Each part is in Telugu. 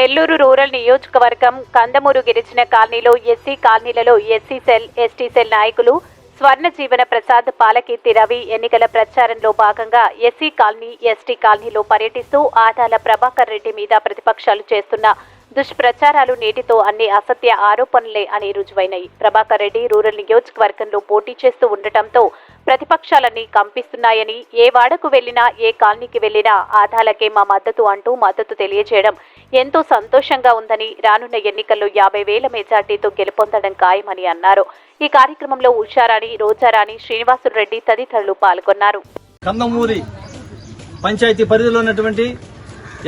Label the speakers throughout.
Speaker 1: నెల్లూరు రూరల్ నియోజకవర్గం కందమూరు గిరిజన కాలనీలో ఎస్సీ కాలనీలలో ఎస్సీ సెల్, ఎస్టీ సెల్ నాయకులు స్వర్ణ జీవన ప్రసాద్, పాలకీర్తి రవి ఎన్నికల ప్రచారంలో భాగంగా ఎస్సీ కాలనీ, ఎస్టీ కాలనీలో పర్యటిస్తూ ఆదాల ప్రభాకర్ రెడ్డి మీద ప్రతిపక్షాలు చేస్తున్న దుష్ప్రచారాలు నేటితో అన్ని అసత్య ఆరోపణలే అని రుజువైనాయి. ప్రభాకర్ రెడ్డి రూరల్ నియోజకవర్గంలో పోటీ చేస్తూ ఉండటంతో ప్రతిపక్షాలన్నీ కంపిస్తున్నాయని, ఏ వాడకు వెళ్లినా, ఏ కాలనీకి వెళ్లినా ఆదాలకే మా మద్దతు అంటూ మద్దతు తెలియజేయడం ఎంతో సంతోషంగా ఉందని, రానున్న ఎన్నికల్లో 50,000 మెజార్టీతో గెలుపొందడం ఖాయమని అన్నారు. ఈ కార్యక్రమంలో ఉషారాణి, రోజారాణి, శ్రీనివాసులు రెడ్డి తదితరులు పాల్గొన్నారు.
Speaker 2: కందమూరి పంచాయతీ పరిధిలో ఉన్నటువంటి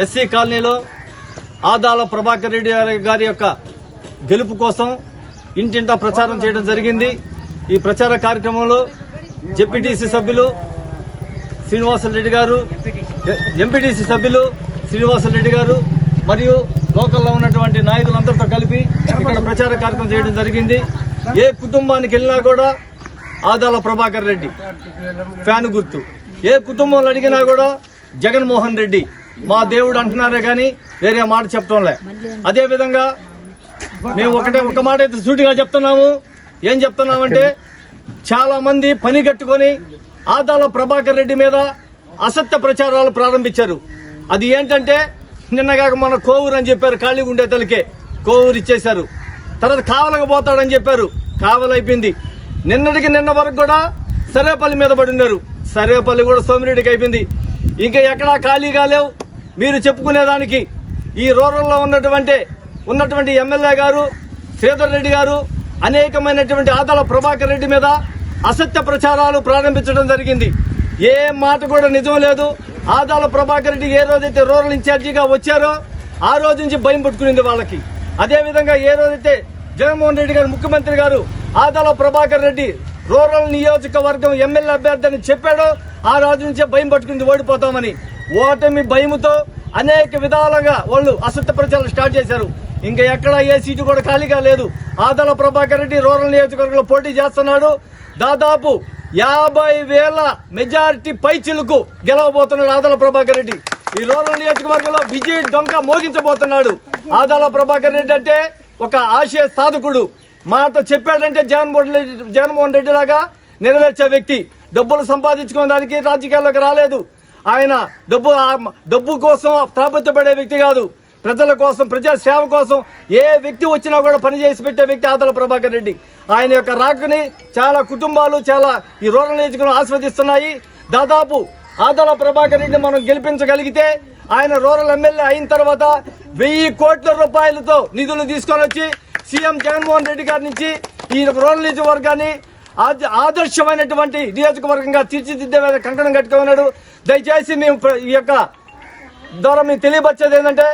Speaker 2: ఎస్సీ కాలనీలో ఆదాల ప్రభాకర్ రెడ్డి గారి యొక్క గెలుపు కోసం ఇంటింటా ప్రచారం చేయడం జరిగింది. ఈ ప్రచార కార్యక్రమంలో జెడ్పీటీసీ సభ్యులు శ్రీనివాసులు రెడ్డి గారు, ఎంపీటీసీ సభ్యులు శ్రీనివాసులు రెడ్డి గారు మరియు లోకల్లో ఉన్నటువంటి నాయకులందరితో కలిపి ఇక్కడ ప్రచార కార్యక్రమం చేయడం జరిగింది. ఏ కుటుంబానికి వెళ్ళినా కూడా ఆదాల ప్రభాకర్ రెడ్డి ఫ్యాన్ గుర్తు, ఏ కుటుంబంలో అడిగినా కూడా జగన్మోహన్ రెడ్డి మా దేవుడు అంటున్నారే కానీ వేరే మాట చెప్పడంలే. అదే విధంగా మేము ఒక మాట అయితే సూటిగా చెప్తున్నాము. ఏం చెప్తున్నామంటే, చాలా మంది పని కట్టుకొని ఆదాల ప్రభాకర్ రెడ్డి మీద అసత్య ప్రచారాలు ప్రారంభించారు. అది ఏంటంటే, నిన్నగాక మన కోవూరు అని చెప్పారు, ఖాళీగా ఉండే తలకే కోవూరు ఇచ్చేశారు. తర్వాత కావలకు పోతాడని చెప్పారు, కావలైపోయింది. నిన్న వరకు కూడా సర్వేపల్లి మీద పడి ఉన్నారు, సర్వేపల్లి కూడా సోమిరెడ్డికి అయిపోయింది. ఇంకా ఎక్కడా ఖాళీగా లేవు మీరు చెప్పుకునేదానికి. ఈ రూరల్లో ఉన్నటువంటి ఎమ్మెల్యే గారు శ్రీధర్ రెడ్డి గారు అనేకమైనటువంటి ఆదాల ప్రభాకర్ రెడ్డి మీద అసత్య ప్రచారాలు ప్రారంభించడం జరిగింది. ఏ మాట కూడా నిజం లేదు. ఆదాల ప్రభాకర్ రెడ్డి ఏ రోజైతే రూరల్ ఇన్ఛార్జిగా వచ్చారో ఆ రోజు నుంచి భయం పట్టుకునింది వాళ్ళకి. అదేవిధంగా ఏ రోజైతే జగన్మోహన్ రెడ్డి గారు ముఖ్యమంత్రి గారు ఆదాల ప్రభాకర్ రెడ్డి రూరల్ నియోజకవర్గం ఎమ్మెల్యే అభ్యర్థి అని చెప్పాడో ఆ రోజు నుంచే భయం పట్టుకుంది, ఓడిపోతామని. ఓటమి భయముతో అనేక విధాలుగా వాళ్ళు అసత్య ప్రచారాలు స్టార్ట్ చేశారు. ఇంకా ఎక్కడ ఏ సీటు కూడా ఖాళీగా లేదు. ఆదాల ప్రభాకర్ రెడ్డి రూరల్ నియోజకవర్గంలో పోటీ చేస్తున్నాడు. దాదాపు 50,000 మెజారిటీ పైచిలకు గెలవబోతున్నాడు ఆదాల ప్రభాకర్ రెడ్డి. ఈ రూరల్ నియోజకవర్గంలో విజయ్ డొంక మోగించబోతున్నాడు. ఆదాల ప్రభాకర్ రెడ్డి అంటే ఒక ఆశయ సాధకుడు. మాట చెప్పాడంటే జగన్మోహన్ రెడ్డి లాగా నెరవేర్చే వ్యక్తి. డబ్బులు సంపాదించుకోవడానికి రాజకీయాల్లోకి రాలేదు ఆయన. డబ్బు కోసం తాపత్రపడే వ్యక్తి కాదు. ప్రజల కోసం, ప్రజా సేవ కోసం ఏ వ్యక్తి వచ్చినా కూడా పనిచేసి పెట్టే వ్యక్తి ఆదాల ప్రభాకర్ రెడ్డి. ఆయన యొక్క రాకని చాలా కుటుంబాలు, చాలా ఈ రూరల్ నియోజకవర్గం ఆస్వాదిస్తున్నాయి. దాదాపు ఆదాల ప్రభాకర్ రెడ్డిని మనం గెలిపించగలిగితే ఆయన రూరల్ ఎమ్మెల్యే అయిన తర్వాత 1,000 కోట్ల రూపాయలతో నిధులు తీసుకొని వచ్చి సీఎం జగన్మోహన్ రెడ్డి గారి నుంచి ఈ రూరల్ నియోజకవర్గాన్ని ఆదర్శమైనటువంటి నియోజకవర్గంగా తీర్చిదిద్దే కంకణం కట్టుకున్నాడు. దయచేసి మేము ఈ యొక్క ద్వారా మేము తెలియపరిచేది ఏంటంటే,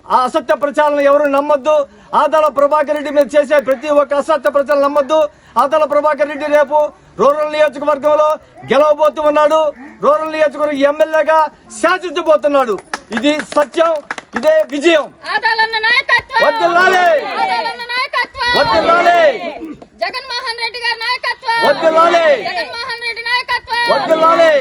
Speaker 2: ఆ అసత్య ప్రచారాలను ఎవరు నమ్మొద్దు. ఆదాల ప్రభాకర్ రెడ్డి మీద చేసే ప్రతి ఒక్క అసత్య ప్రచారం నమ్మొద్దు. ఆదాల ప్రభాకర్ రెడ్డి రేపు రూరల్ నియోజకవర్గంలో గెలవబోతూ ఉన్నాడు. రూరల్ నియోజకవర్గం ఎమ్మెల్యేగా శాసించబోతున్నాడు. ఇది సత్యం, ఇదే విజయం.
Speaker 3: జగన్మోహన్ రెడ్డి గారి నాయకత్వం,
Speaker 2: వద్దులాలే.
Speaker 3: జగన్మోహన్ రెడ్డి నాయకత్వం,
Speaker 2: వద్దులాలే.